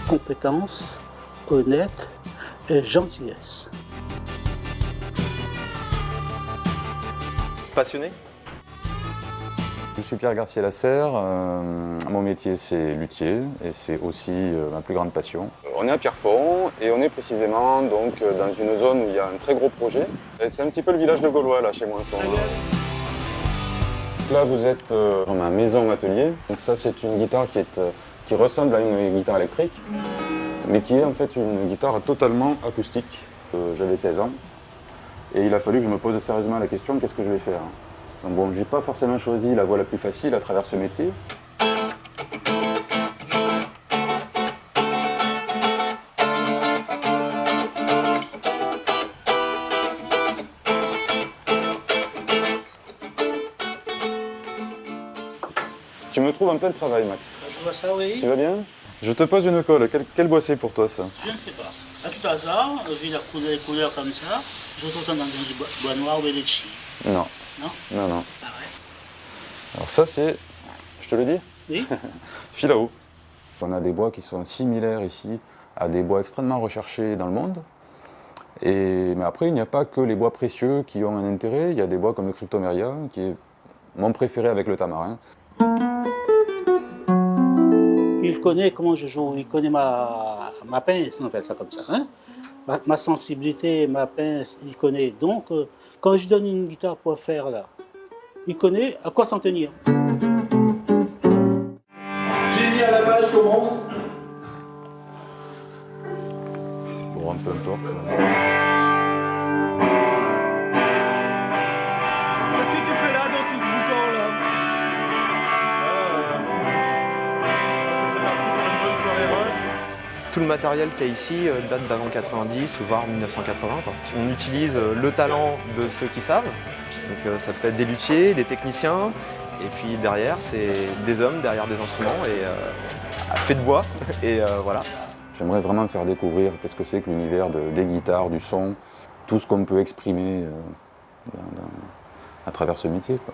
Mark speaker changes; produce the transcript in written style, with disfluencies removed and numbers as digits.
Speaker 1: compétence, honnête et gentillesse.
Speaker 2: Passionné?
Speaker 3: Je suis Pierre Garcia-Lasserre, mon métier c'est luthier et c'est aussi ma plus grande passion. On est à Pierrefonds et on est précisément donc, dans une zone où il y a un très gros projet. C'est un petit peu le village de Gaulois là chez moi en ce moment. Là vous êtes dans ma maison atelier, donc ça c'est une guitare qui ressemble à une guitare électrique, mais qui est en fait une guitare totalement acoustique. J'avais 16 ans et il a fallu que je me pose sérieusement la question qu'est-ce que je vais faire. Donc bon, j'ai pas forcément choisi la voie la plus facile à travers ce métier. Tu me trouves en plein travail, Max.
Speaker 1: Je vois ça, oui.
Speaker 3: Tu vas bien? Je te pose une colle. Quel bois c'est pour toi, ça?
Speaker 1: Je ne sais pas. À tout hasard, vu les couleurs comme ça, je trouve dans un bois noir ou belecci.
Speaker 3: Non.
Speaker 1: Non?
Speaker 3: Non, non.
Speaker 1: Ah ouais.
Speaker 3: Alors ça, c'est... Je te le dis?
Speaker 1: Oui.
Speaker 3: Filao. On a des bois qui sont similaires ici à des bois extrêmement recherchés dans le monde. Mais après, il n'y a pas que les bois précieux qui ont un intérêt. Il y a des bois comme le Cryptomeria, qui est mon préféré avec le tamarin.
Speaker 1: Il connaît comment je joue, il connaît ma pince, on fait ça comme ça. Hein? Ma sensibilité, ma pince, il connaît. Donc, quand je donne une guitare pour faire là, il connaît à quoi s'en tenir.
Speaker 4: J'ai mis à la page, commence.
Speaker 3: Bon, peu importe.
Speaker 4: Qu'est-ce que tu fais là dans tout ce boucan là?
Speaker 3: Parce que c'est parti pour une bonne soirée rock.
Speaker 2: Tout le matériel qu'il y a ici date d'avant 90 ou voire 1980. Quoi. On utilise le talent de ceux qui savent. Donc ça peut être des luthiers, des techniciens. Et puis derrière, c'est des hommes derrière des instruments et faits de bois. Et voilà.
Speaker 3: J'aimerais vraiment faire découvrir qu'est-ce que c'est que l'univers des guitares, du son, tout ce qu'on peut exprimer à travers ce métier, quoi.